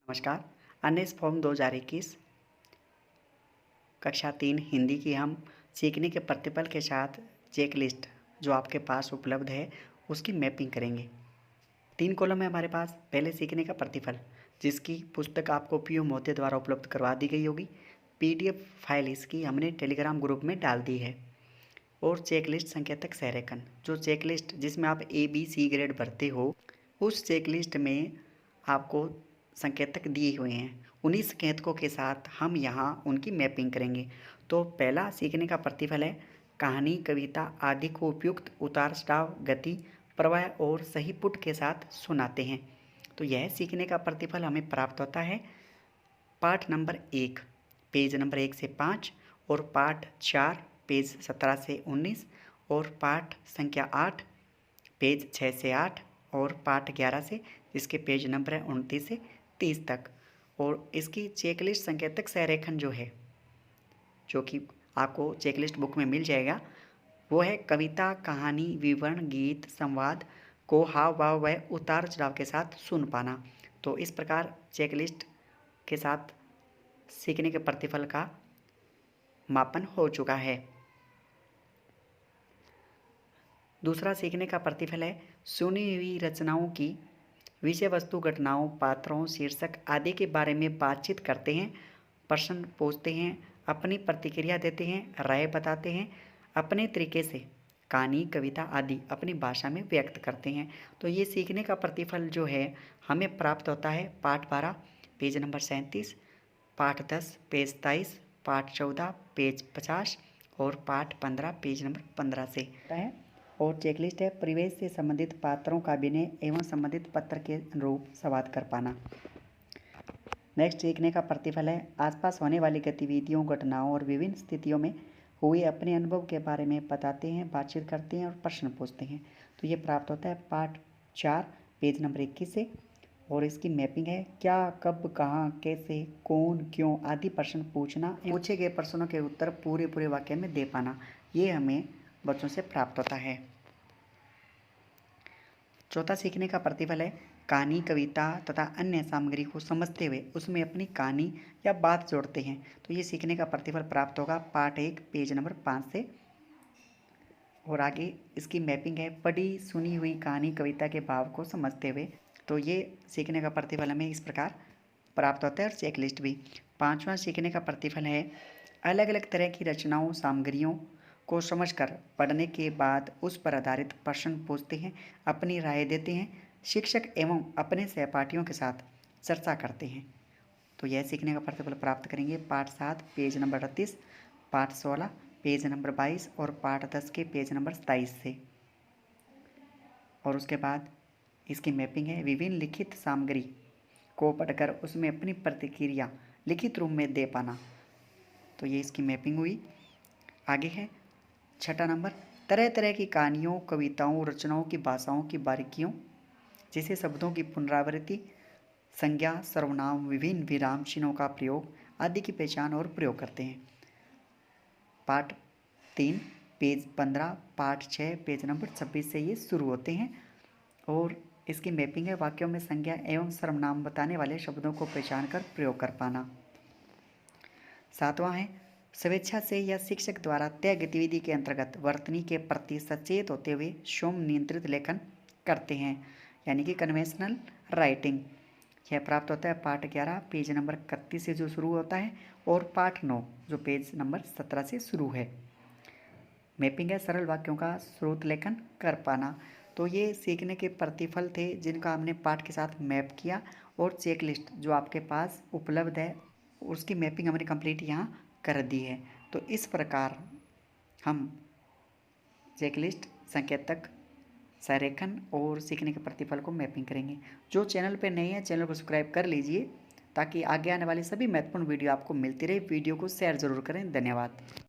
नमस्कार। अनएस फॉर्म 2021 कक्षा 3 हिंदी की हम सीखने के प्रतिफल के साथ चेकलिस्ट जो आपके पास उपलब्ध है उसकी मैपिंग करेंगे। 3 कॉलम है हमारे पास। पहले सीखने का प्रतिफल, जिसकी पुस्तक आपको पीयू मोती द्वारा उपलब्ध करवा दी गई होगी। पीडीएफ फाइल इसकी हमने टेलीग्राम ग्रुप में डाल दी है। और चेकलिस्ट संकेतक संरेखन, जो चेकलिस्ट जिसमें आप ABC ग्रेड भरते हो, उस चेकलिस्ट में आपको संकेतक दिए हुए हैं। उन्हीं संकेतकों के साथ हम यहाँ उनकी मैपिंग करेंगे। तो पहला सीखने का प्रतिफल है कहानी, कविता आदि को उपयुक्त उतार चढ़ाव, गति, प्रवाह और सही पुट के साथ सुनाते हैं। तो यह सीखने का प्रतिफल हमें प्राप्त होता है पाठ नंबर 1 पेज नंबर 1 से 5 और पाठ 4 पेज 17 से 19 और पाठ संख्या 8 पेज 6 से 8 और पाठ 11 से, जिसके पेज नंबर है 29 से 30 तक। और इसकी चेकलिस्ट संकेतक संरेखन जो है, जो कि आपको चेकलिस्ट बुक में मिल जाएगा, वो है कविता, कहानी, विवरण, गीत, संवाद को हाव भाव व उतार चढ़ाव के साथ सुन पाना। तो इस प्रकार चेकलिस्ट के साथ सीखने के प्रतिफल का मापन हो चुका है। दूसरा सीखने का प्रतिफल है सुनी हुई रचनाओं की विषय वस्तु, घटनाओं, पात्रों, शीर्षक आदि के बारे में बातचीत करते हैं, प्रश्न पूछते हैं, अपनी प्रतिक्रिया देते हैं, राय बताते हैं, अपने तरीके से कहानी, कविता आदि अपनी भाषा में व्यक्त करते हैं। तो ये सीखने का प्रतिफल जो है हमें प्राप्त होता है पाठ 12 पेज नंबर 37, पाठ 10 पेज 23, पाठ 14 पेज 50 और पाठ 15 पेज नंबर 15 से है। और चेकलिस्ट है परिवेश से संबंधित पात्रों का अभिनय एवं संबंधित पत्र के अनुरूप संवाद कर पाना। नेक्स्ट सीखने का प्रतिफल है आसपास होने वाली गतिविधियों, घटनाओं और विभिन्न स्थितियों में हुए अपने अनुभव के बारे में बताते हैं, बातचीत करते हैं और प्रश्न पूछते हैं। तो ये प्राप्त होता है पाठ 4 पेज नंबर 21 से। और इसकी मैपिंग है क्या, कब, कहाँ, कैसे, कौन, क्यों आदि प्रश्न पूछना, पूछे गए प्रश्नों के उत्तर पूरे वाक्य में दे पाना। ये हमें बच्चों से प्राप्त होता है। चौथा सीखने का प्रतिफल है कहानी, कविता तथा अन्य सामग्री को समझते हुए उसमें अपनी कहानी या बात जोड़ते हैं। तो ये सीखने का प्रतिफल प्राप्त होगा पाठ 1 पेज नंबर 5 से। और आगे इसकी मैपिंग है पढ़ी सुनी हुई कहानी, कविता के भाव को समझते हुए। तो ये सीखने का प्रतिफल हमें इस प्रकार प्राप्त होता है। और चेकलिस्ट भी। पांचवा सीखने का प्रतिफल है अलग अलग तरह की रचनाओं, सामग्रियों को समझकर पढ़ने के बाद उस पर आधारित प्रश्न पूछते हैं, अपनी राय देते हैं, शिक्षक एवं अपने सहपाठियों के साथ चर्चा करते हैं। तो यह सीखने का प्रतिफल प्राप्त करेंगे पाठ 7 पेज नंबर 38, पाठ 16 पेज नंबर 22 और पाठ 10 के पेज नंबर 27 से। और उसके बाद इसकी मैपिंग है विभिन्न लिखित सामग्री को पढ़कर उसमें अपनी प्रतिक्रिया लिखित रूप में दे पाना। तो ये इसकी मैपिंग हुई। आगे है छठा नंबर तरह तरह की कहानियों, कविताओं, रचनाओं की भाषाओं की बारीकियों, जैसे शब्दों की पुनरावृत्ति, संज्ञा, सर्वनाम, विभिन्न विराम चिन्हों का प्रयोग आदि की पहचान और प्रयोग करते हैं। पाठ 3 पेज 15, पाठ 6 पेज नंबर 26 से ये शुरू होते हैं। और इसकी मैपिंग है वाक्यों में संज्ञा एवं सर्वनाम बताने वाले शब्दों को पहचान कर प्रयोग कर पाना। सातवां है स्वेच्छा से या शिक्षक द्वारा तय गतिविधि के अंतर्गत वर्तनी के प्रति सचेत होते हुए स्वयं नियंत्रित लेखन करते हैं, यानी कि कन्वेंशनल राइटिंग। यह प्राप्त होता है पाठ 11 पेज नंबर 31 से जो शुरू होता है और पाठ 9 जो पेज नंबर 17 से शुरू है। मैपिंग है सरल वाक्यों का स्रोत लेखन कर पाना। तो ये सीखने के प्रतिफल थे जिनका हमने पाठ के साथ मैप किया। और चेकलिस्ट जो आपके पास उपलब्ध है उसकी मैपिंग हमने कंप्लीट यहाँ कर दी है। तो इस प्रकार हम चेकलिस्ट, संकेतक, संरेखन और सीखने के प्रतिफल को मैपिंग करेंगे। जो चैनल पर नए हैं चैनल को सब्सक्राइब कर लीजिए ताकि आगे आने वाली सभी महत्वपूर्ण वीडियो आपको मिलती रहे। वीडियो को शेयर ज़रूर करें। धन्यवाद।